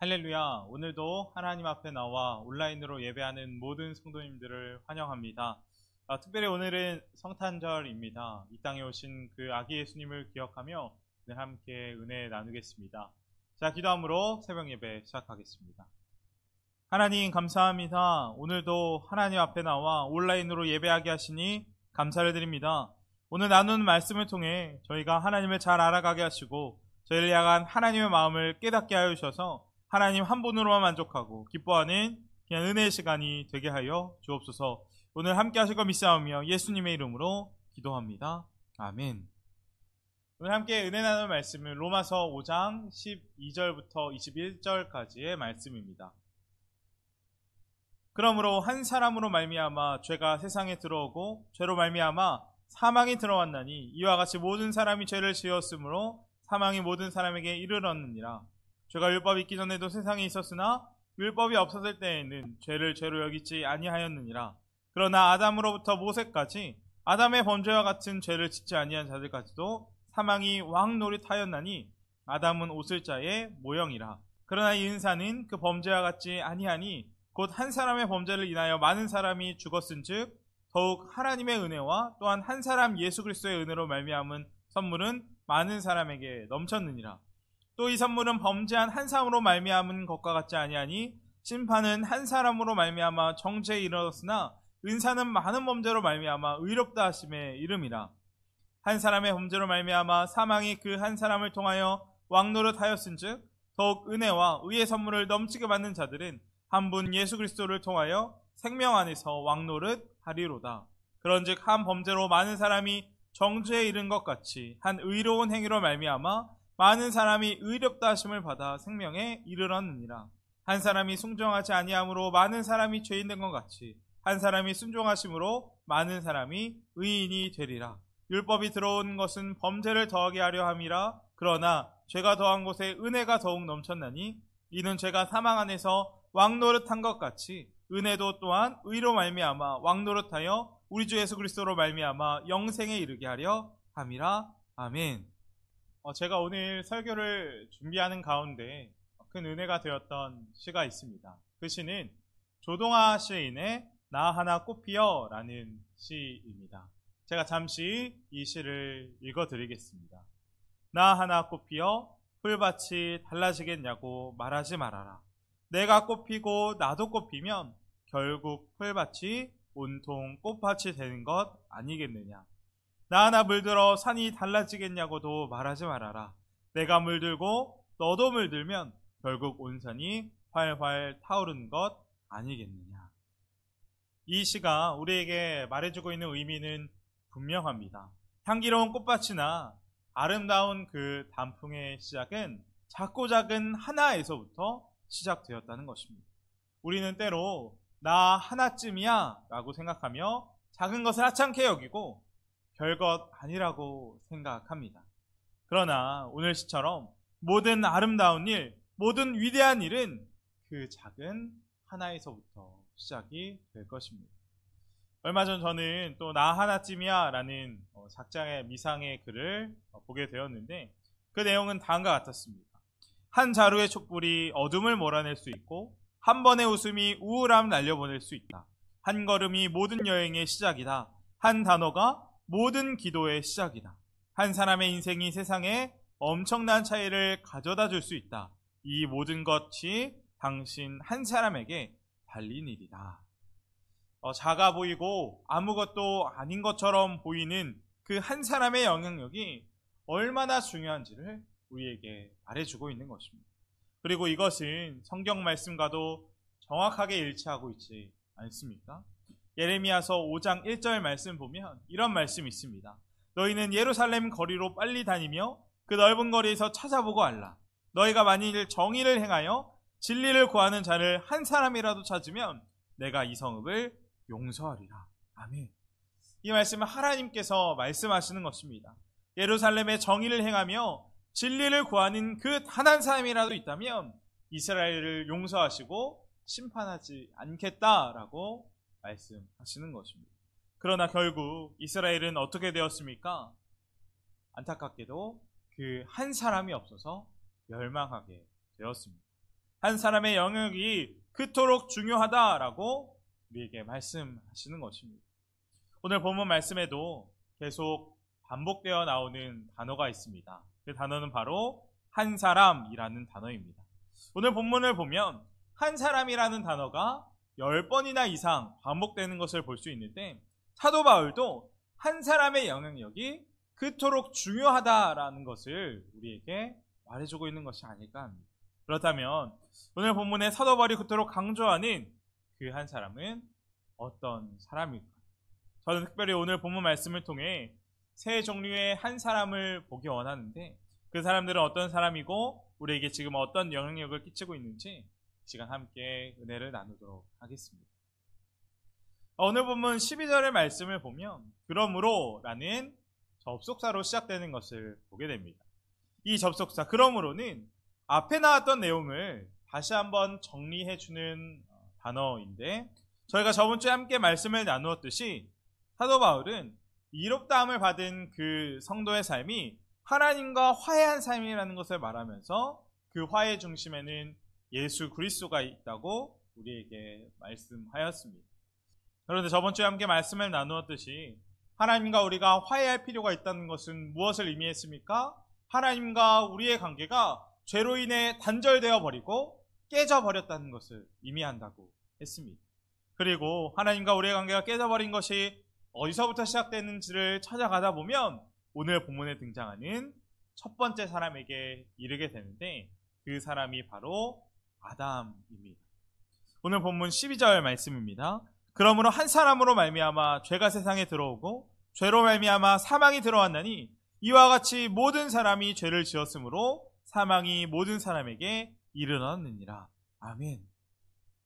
할렐루야. 오늘도 하나님 앞에 나와 온라인으로 예배하는 모든 성도님들을 환영합니다. 특별히 오늘은 성탄절입니다. 이 땅에 오신 그 아기 예수님을 기억하며 오늘 함께 은혜 나누겠습니다. 자, 기도함으로 새벽 예배 시작하겠습니다. 하나님 감사합니다. 오늘도 하나님 앞에 나와 온라인으로 예배하게 하시니 감사를 드립니다. 오늘 나누는 말씀을 통해 저희가 하나님을 잘 알아가게 하시고 저희를 향한 하나님의 마음을 깨닫게 하여 주셔서 하나님 한 분으로만 만족하고 기뻐하는 그냥 은혜의 시간이 되게 하여 주옵소서. 오늘 함께 하실 것 믿사오며 예수님의 이름으로 기도합니다. 아멘. 오늘 함께 은혜 나눌 말씀은 로마서 5장 12절부터 21절까지의 말씀입니다. 그러므로 한 사람으로 말미암아 죄가 세상에 들어오고 죄로 말미암아 사망이 들어왔나니 이와 같이 모든 사람이 죄를 지었으므로 사망이 모든 사람에게 이르렀느니라. 죄가 율법이 있기 전에도 세상에 있었으나 율법이 없었을 때에는 죄를 죄로 여기지 아니하였느니라. 그러나 아담으로부터 모세까지 아담의 범죄와 같은 죄를 짓지 아니한 자들까지도 사망이 왕노릇하였나니 아담은 옷을 자의 모형이라. 그러나 이 은사는 그 범죄와 같지 아니하니 곧 한 사람의 범죄를 인하여 많은 사람이 죽었은즉 더욱 하나님의 은혜와 또한 한 사람 예수 그리스도의 은혜로 말미암은 선물은 많은 사람에게 넘쳤느니라. 또 이 선물은 범죄한 한 사람으로 말미암은 것과 같지 아니하니 심판은 한 사람으로 말미암아 정죄에 이르렀으나 은사는 많은 범죄로 말미암아 의롭다 하심에 이름이라. 한 사람의 범죄로 말미암아 사망이 그 한 사람을 통하여 왕노릇하였은즉 더욱 은혜와 의의 선물을 넘치게 받는 자들은 한 분 예수 그리스도를 통하여 생명 안에서 왕노릇하리로다. 그런즉 한 범죄로 많은 사람이 정죄에 이른 것 같이 한 의로운 행위로 말미암아 많은 사람이 의롭다 하심을 받아 생명에 이르렀느니라. 한 사람이 순종하지 아니함으로 많은 사람이 죄인 된 것 같이 한 사람이 순종하심으로 많은 사람이 의인이 되리라. 율법이 들어온 것은 범죄를 더하게 하려 함이라. 그러나 죄가 더한 곳에 은혜가 더욱 넘쳤나니 이는 죄가 사망 안에서 왕노릇한 것 같이 은혜도 또한 의로 말미암아 왕노릇하여 우리 주 예수 그리스도로 말미암아 영생에 이르게 하려 함이라. 아멘. 제가 오늘 설교를 준비하는 가운데 큰 은혜가 되었던 시가 있습니다. 그 시는 조동아 시인의 나 하나 꽃피어 라는 시입니다. 제가 잠시 이 시를 읽어드리겠습니다. 나 하나 꽃피어 풀밭이 달라지겠냐고 말하지 말아라. 내가 꽃피고 나도 꽃피면 결국 풀밭이 온통 꽃밭이 되는 것 아니겠느냐. 나 하나 물들어 산이 달라지겠냐고도 말하지 말아라. 내가 물들고 너도 물들면 결국 온 산이 활활 타오르는 것 아니겠느냐. 이 시가 우리에게 말해주고 있는 의미는 분명합니다. 향기로운 꽃밭이나 아름다운 그 단풍의 시작은 작고 작은 하나에서부터 시작되었다는 것입니다. 우리는 때로 나 하나쯤이야 라고 생각하며 작은 것을 하찮게 여기고 별것 아니라고 생각합니다. 그러나 오늘 시처럼 모든 아름다운 일, 모든 위대한 일은 그 작은 하나에서부터 시작이 될 것입니다. 얼마 전 저는 또 나 하나쯤이야 라는 작장의 미상의 글을 보게 되었는데 그 내용은 다음과 같았습니다. 한 자루의 촛불이 어둠을 몰아낼 수 있고 한 번의 웃음이 우울함 날려보낼 수 있다. 한 걸음이 모든 여행의 시작이다. 한 단어가 모든 기도의 시작이다. 한 사람의 인생이 세상에 엄청난 차이를 가져다 줄 수 있다. 이 모든 것이 당신 한 사람에게 달린 일이다. 작아 보이고 아무것도 아닌 것처럼 보이는 그 한 사람의 영향력이 얼마나 중요한지를 우리에게 말해주고 있는 것입니다. 그리고 이것은 성경 말씀과도 정확하게 일치하고 있지 않습니까? 예레미야서 5장 1절 말씀 보면 이런 말씀이 있습니다. 너희는 예루살렘 거리로 빨리 다니며 그 넓은 거리에서 찾아보고 알라. 너희가 만일 정의를 행하여 진리를 구하는 자를 한 사람이라도 찾으면 내가 이 성읍을 용서하리라. 아멘. 이 말씀은 하나님께서 말씀하시는 것입니다. 예루살렘의 정의를 행하며 진리를 구하는 그 단 한 사람이라도 있다면 이스라엘을 용서하시고 심판하지 않겠다라고 말씀하시는 것입니다. 그러나 결국 이스라엘은 어떻게 되었습니까? 안타깝게도 그 한 사람이 없어서 멸망하게 되었습니다. 한 사람의 영역이 그토록 중요하다라고 우리에게 말씀하시는 것입니다. 오늘 본문 말씀에도 계속 반복되어 나오는 단어가 있습니다. 그 단어는 바로 한 사람이라는 단어입니다. 오늘 본문을 보면 한 사람이라는 단어가 10번이나 이상 반복되는 것을 볼 수 있는데, 사도 바울도 한 사람의 영향력이 그토록 중요하다라는 것을 우리에게 말해주고 있는 것이 아닐까 합니다. 그렇다면 오늘 본문에 사도 바울이 그토록 강조하는 그 한 사람은 어떤 사람일까요? 저는 특별히 오늘 본문 말씀을 통해 세 종류의 한 사람을 보기 원하는데, 그 사람들은 어떤 사람이고 우리에게 지금 어떤 영향력을 끼치고 있는지 이 시간 함께 은혜를 나누도록 하겠습니다. 오늘 본문 12절의 말씀을 보면 그러므로 라는 접속사로 시작되는 것을 보게 됩니다. 이 접속사 그러므로는 앞에 나왔던 내용을 다시 한번 정리해주는 단어인데, 저희가 저번 주에 함께 말씀을 나누었듯이 사도 바울은 이롭다함을 받은 그 성도의 삶이 하나님과 화해한 삶이라는 것을 말하면서 그 화해 중심에는 예수 그리스도가 있다고 우리에게 말씀하였습니다. 그런데 저번 주에 함께 말씀을 나누었듯이 하나님과 우리가 화해할 필요가 있다는 것은 무엇을 의미했습니까? 하나님과 우리의 관계가 죄로 인해 단절되어 버리고 깨져 버렸다는 것을 의미한다고 했습니다. 그리고 하나님과 우리의 관계가 깨져버린 것이 어디서부터 시작되는지를 찾아가다 보면 오늘 본문에 등장하는 첫 번째 사람에게 이르게 되는데, 그 사람이 바로 아담입니다. 오늘 본문 12절 말씀입니다. 그러므로 한 사람으로 말미암아 죄가 세상에 들어오고 죄로 말미암아 사망이 들어왔나니 이와 같이 모든 사람이 죄를 지었으므로 사망이 모든 사람에게 이르렀느니라. 아멘.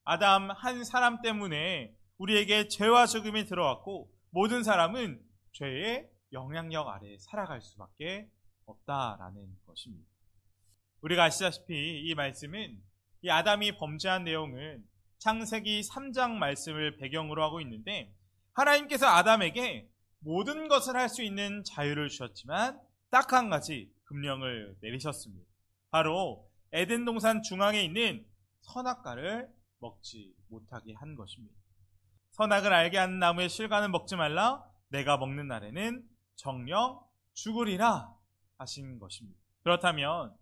아담 한 사람 때문에 우리에게 죄와 죽음이 들어왔고 모든 사람은 죄의 영향력 아래 살아갈 수밖에 없다라는 것입니다. 우리가 아시다시피 이 말씀은 이 아담이 범죄한 내용은 창세기 3장 말씀을 배경으로 하고 있는데, 하나님께서 아담에게 모든 것을 할 수 있는 자유를 주셨지만 딱 한 가지 금령을 내리셨습니다. 바로 에덴 동산 중앙에 있는 선악과를 먹지 못하게 한 것입니다. 선악을 알게 하는 나무의 실과는 먹지 말라, 내가 먹는 날에는 정녕 죽으리라 하신 것입니다. 그렇다면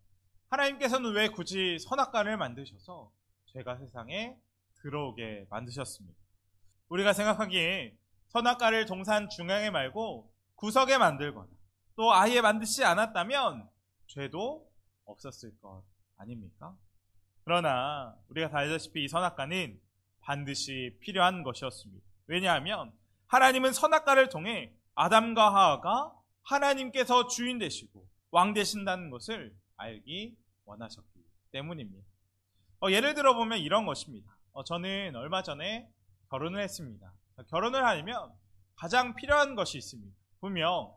하나님께서는 왜 굳이 선악과를 만드셔서 죄가 세상에 들어오게 만드셨습니까? 우리가 생각하기에 선악과를 동산 중앙에 말고 구석에 만들거나 또 아예 만드지 않았다면 죄도 없었을 것 아닙니까? 그러나 우리가 다 알다시피 이 선악과는 반드시 필요한 것이었습니다. 왜냐하면 하나님은 선악과를 통해 아담과 하와가 하나님께서 주인 되시고 왕 되신다는 것을 알기 원하셨기 때문입니다. 예를 들어보면 이런 것입니다. 저는 얼마 전에 결혼을 했습니다. 결혼을 하려면 가장 필요한 것이 있습니다. 분명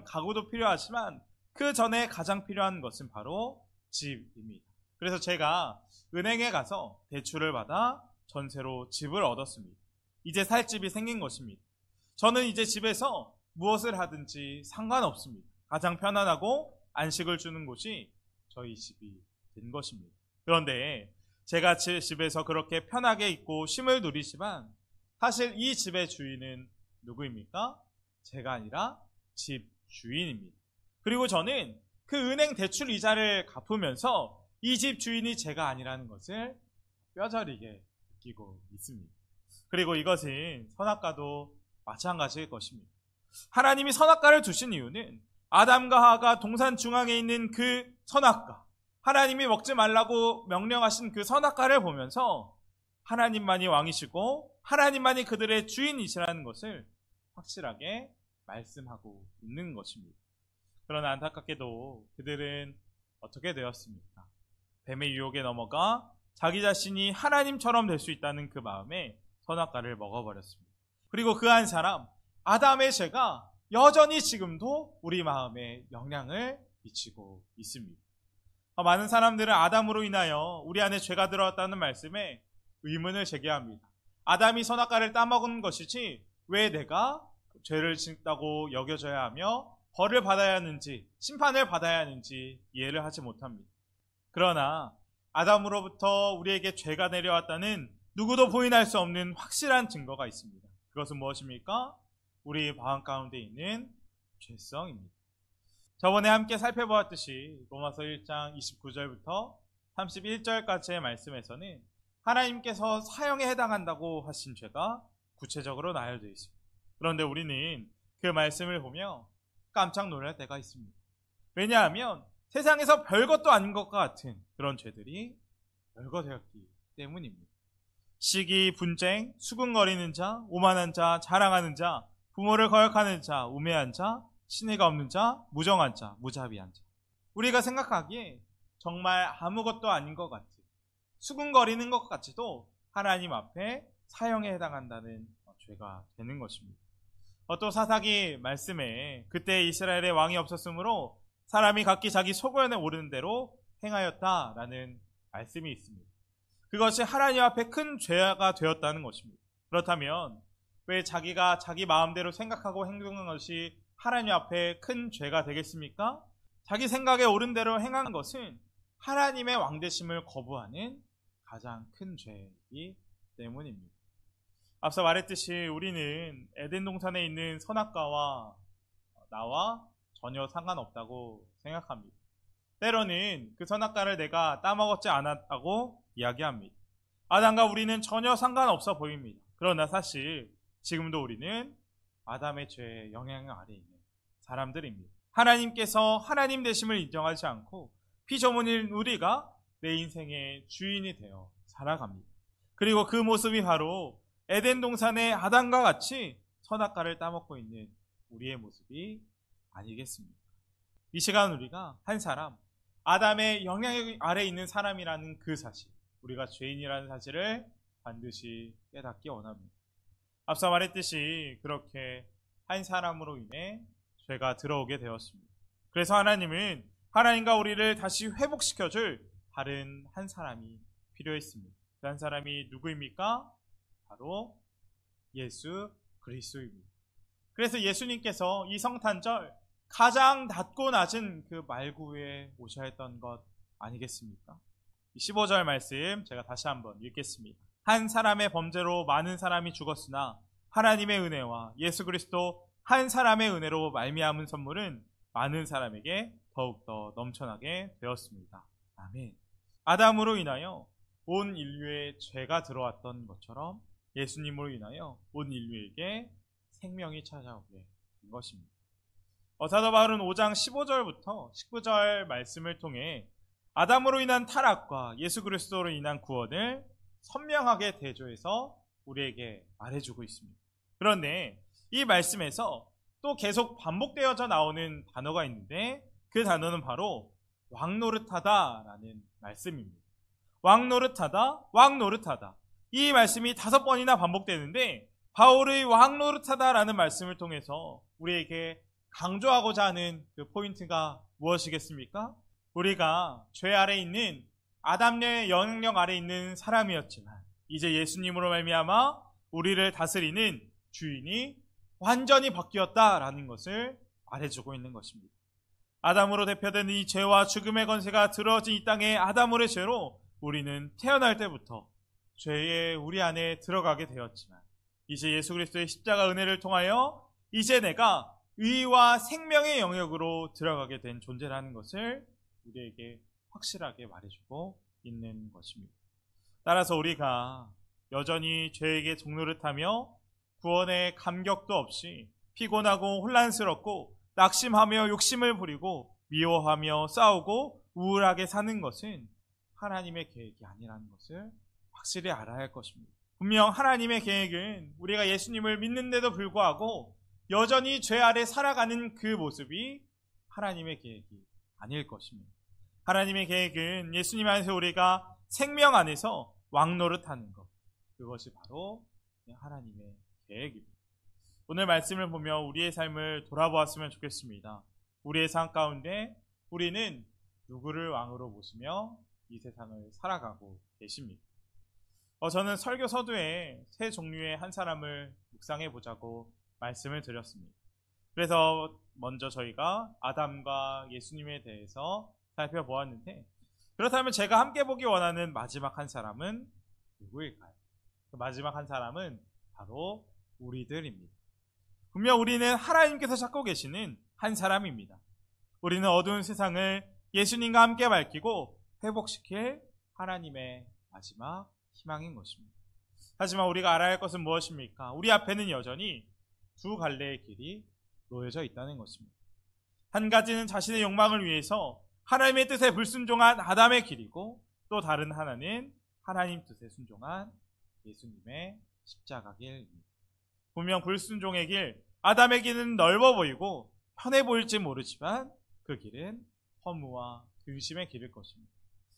가구도 필요하지만 그 전에 가장 필요한 것은 바로 집입니다. 그래서 제가 은행에 가서 대출을 받아 전세로 집을 얻었습니다. 이제 살 집이 생긴 것입니다. 저는 이제 집에서 무엇을 하든지 상관없습니다. 가장 편안하고 안식을 주는 곳이 저희 집이 된 것입니다. 그런데 제가 제 집에서 그렇게 편하게 있고 쉼을 누리지만 사실 이 집의 주인은 누구입니까? 제가 아니라 집 주인입니다. 그리고 저는 그 은행 대출 이자를 갚으면서 이 집 주인이 제가 아니라는 것을 뼈저리게 느끼고 있습니다. 그리고 이것은 선악과도 마찬가지일 것입니다. 하나님이 선악과를 두신 이유는 아담과 하와가 동산 중앙에 있는 그 선악과, 하나님이 먹지 말라고 명령하신 그 선악과를 보면서 하나님만이 왕이시고 하나님만이 그들의 주인이시라는 것을 확실하게 말씀하고 있는 것입니다. 그러나 안타깝게도 그들은 어떻게 되었습니까? 뱀의 유혹에 넘어가 자기 자신이 하나님처럼 될 수 있다는 그 마음에 선악과를 먹어버렸습니다. 그리고 그 한 사람 아담의 죄가 여전히 지금도 우리 마음에 영향을 미치고 있습니다. 많은 사람들은 아담으로 인하여 우리 안에 죄가 들어왔다는 말씀에 의문을 제기합니다. 아담이 선악과를 따먹은 것이지 왜 내가 죄를 짓다고 여겨져야 하며 벌을 받아야 하는지 심판을 받아야 하는지 이해를 하지 못합니다. 그러나 아담으로부터 우리에게 죄가 내려왔다는 누구도 부인할 수 없는 확실한 증거가 있습니다. 그것은 무엇입니까? 우리 마음 가운데 있는 죄성입니다. 저번에 함께 살펴보았듯이 로마서 1장 29절부터 31절까지의 말씀에서는 하나님께서 사형에 해당한다고 하신 죄가 구체적으로 나열되어 있습니다. 그런데 우리는 그 말씀을 보며 깜짝 놀랄 때가 있습니다. 왜냐하면 세상에서 별것도 아닌 것과 같은 그런 죄들이 별거 되었기 때문입니다. 시기, 분쟁, 수군거리는 자, 오만한 자, 자랑하는 자, 부모를 거역하는 자, 우매한 자, 신의가 없는 자, 무정한 자, 무자비한 자. 우리가 생각하기에 정말 아무것도 아닌 것 같은, 수군거리는 것 같지도 하나님 앞에 사형에 해당한다는 죄가 되는 것입니다. 또 사사기 말씀에 그때 이스라엘의 왕이 없었으므로 사람이 각기 자기 소견에 오르는 대로 행하였다라는 말씀이 있습니다. 그것이 하나님 앞에 큰 죄가 되었다는 것입니다. 그렇다면 왜 자기가 자기 마음대로 생각하고 행동한 것이 하나님 앞에 큰 죄가 되겠습니까? 자기 생각에 옳은 대로 행한 것은 하나님의 왕되심을 거부하는 가장 큰 죄이기 때문입니다. 앞서 말했듯이 우리는 에덴 동산에 있는 선악과와 나와 전혀 상관없다고 생각합니다. 때로는 그 선악과를 내가 따먹었지 않았다고 이야기합니다. 아담과 우리는 전혀 상관없어 보입니다. 그러나 사실 지금도 우리는 아담의 죄의 영향 아래에 있는 사람들입니다. 하나님께서 하나님 되심을 인정하지 않고 피조물인 우리가 내 인생의 주인이 되어 살아갑니다. 그리고 그 모습이 바로 에덴 동산의 아담과 같이 선악과를 따먹고 있는 우리의 모습이 아니겠습니까? 이 시간 우리가 한 사람, 아담의 영향 아래에 있는 사람이라는 그 사실, 우리가 죄인이라는 사실을 반드시 깨닫기 원합니다. 앞서 말했듯이 그렇게 한 사람으로 인해 죄가 들어오게 되었습니다. 그래서 하나님은 하나님과 우리를 다시 회복시켜줄 다른 한 사람이 필요했습니다. 그 한 사람이 누구입니까? 바로 예수 그리스도입니다. 그래서 예수님께서 이 성탄절 가장 낮고 낮은 그 말구에 오셔야 했던 것 아니겠습니까? 15절 말씀 제가 다시 한번 읽겠습니다. 한 사람의 범죄로 많은 사람이 죽었으나 하나님의 은혜와 예수 그리스도 한 사람의 은혜로 말미암은 선물은 많은 사람에게 더욱더 넘쳐나게 되었습니다. 아멘. 아담으로 인하여 온 인류에 죄가 들어왔던 것처럼 예수님으로 인하여 온 인류에게 생명이 찾아오게 된 것입니다. 사도 바울은 5장 15절부터 19절 말씀을 통해 아담으로 인한 타락과 예수 그리스도로 인한 구원을 선명하게 대조해서 우리에게 말해주고 있습니다. 그런데 이 말씀에서 또 계속 반복되어져 나오는 단어가 있는데 그 단어는 바로 왕노릇하다라는 말씀입니다. 왕노릇하다, 왕노릇하다. 이 말씀이 5번이나 반복되는데 바울의 왕노릇하다라는 말씀을 통해서 우리에게 강조하고자 하는 그 포인트가 무엇이겠습니까? 우리가 죄 아래 있는 아담의 영향력 아래 있는 사람이었지만 이제 예수님으로 말미암아 우리를 다스리는 주인이 완전히 바뀌었다라는 것을 말해주고 있는 것입니다. 아담으로 대표되는 이 죄와 죽음의 권세가 들어진 이 땅의 아담으로의 죄로 우리는 태어날 때부터 죄의 우리 안에 들어가게 되었지만 이제 예수 그리스도의 십자가 은혜를 통하여 이제 내가 의와 생명의 영역으로 들어가게 된 존재라는 것을 우리에게 확실하게 말해주고 있는 것입니다. 따라서 우리가 여전히 죄에게 종노릇하며 구원의 감격도 없이 피곤하고 혼란스럽고 낙심하며 욕심을 부리고 미워하며 싸우고 우울하게 사는 것은 하나님의 계획이 아니라는 것을 확실히 알아야 할 것입니다. 분명 하나님의 계획은 우리가 예수님을 믿는데도 불구하고 여전히 죄 아래 살아가는 그 모습이 하나님의 계획이 아닐 것입니다. 하나님의 계획은 예수님 안에서 우리가 생명 안에서 왕노릇하는 것, 그것이 바로 하나님의 계획입니다. 오늘 말씀을 보며 우리의 삶을 돌아보았으면 좋겠습니다. 우리의 삶 가운데 우리는 누구를 왕으로 모시며 이 세상을 살아가고 계십니까? 저는 설교 서두에 세 종류의 한 사람을 묵상해 보자고 말씀을 드렸습니다. 그래서 먼저 저희가 아담과 예수님에 대해서 살펴보았는데 그렇다면 제가 함께 보기 원하는 마지막 한 사람은 누구일까요? 그 마지막 한 사람은 바로 우리들입니다. 분명 우리는 하나님께서 찾고 계시는 한 사람입니다. 우리는 어두운 세상을 예수님과 함께 밝히고 회복시킬 하나님의 마지막 희망인 것입니다. 하지만 우리가 알아야 할 것은 무엇입니까? 우리 앞에는 여전히 두 갈래의 길이 놓여져 있다는 것입니다. 한 가지는 자신의 욕망을 위해서 하나님의 뜻에 불순종한 아담의 길이고, 또 다른 하나는 하나님 뜻에 순종한 예수님의 십자가 길입니다. 분명 불순종의 길, 아담의 길은 넓어 보이고 편해 보일지 모르지만 그 길은 허무와 근심의 길일 것입니다.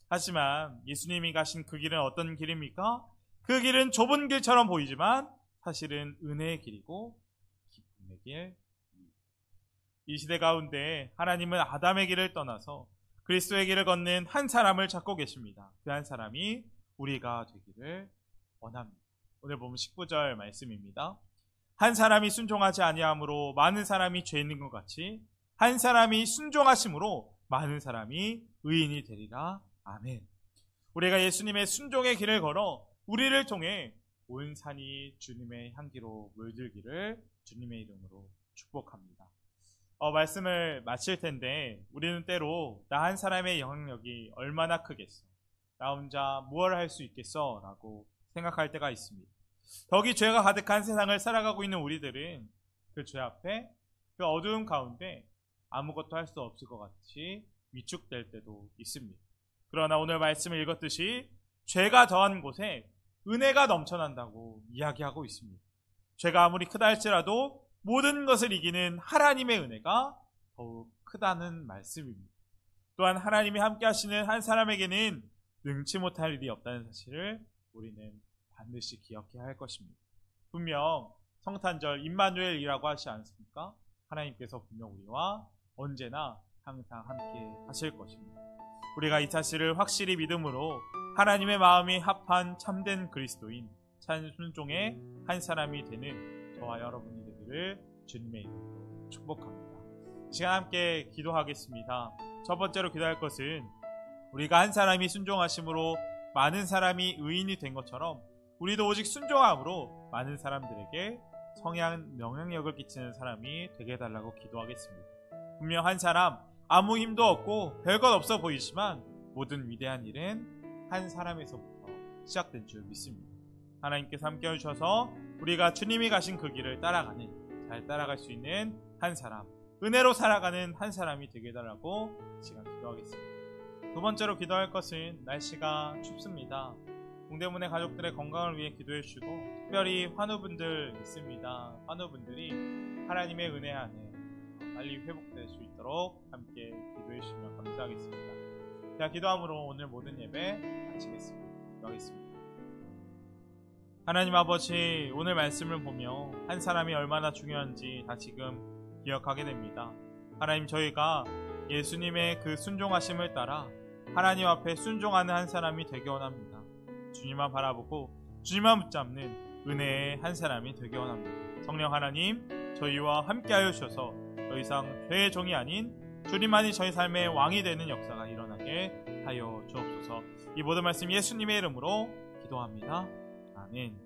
하지만 예수님이 가신 그 길은 어떤 길입니까? 그 길은 좁은 길처럼 보이지만 사실은 은혜의 길이고 기쁨의 길입니다. 이 시대 가운데 하나님은 아담의 길을 떠나서 그리스도의 길을 걷는 한 사람을 찾고 계십니다. 그 한 사람이 우리가 되기를 원합니다. 오늘 보면 19절 말씀입니다. 한 사람이 순종하지 아니함으로 많은 사람이 죄 있는 것 같이 한 사람이 순종하심으로 많은 사람이 의인이 되리라. 아멘. 우리가 예수님의 순종의 길을 걸어 우리를 통해 온 산이 주님의 향기로 물들기를 주님의 이름으로 축복합니다. 말씀을 마칠 텐데 우리는 때로 나 한 사람의 영향력이 얼마나 크겠어, 나 혼자 무엇을 할 수 있겠어 라고 생각할 때가 있습니다. 덕이 죄가 가득한 세상을 살아가고 있는 우리들은 그 죄 앞에, 그 어두운 가운데 아무것도 할 수 없을 것 같이 위축될 때도 있습니다. 그러나 오늘 말씀을 읽었듯이 죄가 더한 곳에 은혜가 넘쳐난다고 이야기하고 있습니다. 죄가 아무리 크다 할지라도 모든 것을 이기는 하나님의 은혜가 더욱 크다는 말씀입니다. 또한 하나님이 함께 하시는 한 사람에게는 능치 못할 일이 없다는 사실을 우리는 반드시 기억해야 할 것입니다. 분명 성탄절 임마누엘이라고 하시지 않습니까? 하나님께서 분명 우리와 언제나 항상 함께 하실 것입니다. 우리가 이 사실을 확실히 믿음으로 하나님의 마음이 합한 참된 그리스도인 참 순종의 한 사람이 되는 저와 여러분이 되기를 주님의 이름으로 축복합니다. 이 시간 함께 기도하겠습니다. 첫 번째로 기도할 것은 우리가 한 사람이 순종하심으로 많은 사람이 의인이 된 것처럼 우리도 오직 순종함으로 많은 사람들에게 영향력을 끼치는 사람이 되게 해달라고 기도하겠습니다. 분명 한 사람, 아무 힘도 없고 별것 없어 보이지만 모든 위대한 일은 한 사람에서부터 시작된 줄 믿습니다. 하나님께서 함께 해주셔서 우리가 주님이 가신 그 길을 따라가는, 잘 따라갈 수 있는 한 사람, 은혜로 살아가는 한 사람이 되게 해달라고 시간 기도하겠습니다. 두 번째로 기도할 것은 날씨가 춥습니다. 동대문의 가족들의 건강을 위해 기도해 주시고, 특별히 환우분들 있습니다. 환우분들이 하나님의 은혜 안에 빨리 회복될 수 있도록 함께 기도해 주시면 감사하겠습니다. 자, 기도함으로 오늘 모든 예배 마치겠습니다. 기도하겠습니다. 하나님 아버지, 오늘 말씀을 보며 한 사람이 얼마나 중요한지 다시금 기억하게 됩니다. 하나님, 저희가 예수님의 그 순종하심을 따라 하나님 앞에 순종하는 한 사람이 되기 원합니다. 주님만 바라보고 주님만 붙잡는 은혜의 한 사람이 되기 원합니다. 성령 하나님, 저희와 함께하여 주셔서 더 이상 죄의 종이 아닌 주님만이 저희 삶의 왕이 되는 역사가 일어나게 하여 주옵소서. 이 모든 말씀 예수님의 이름으로 기도합니다. 아멘.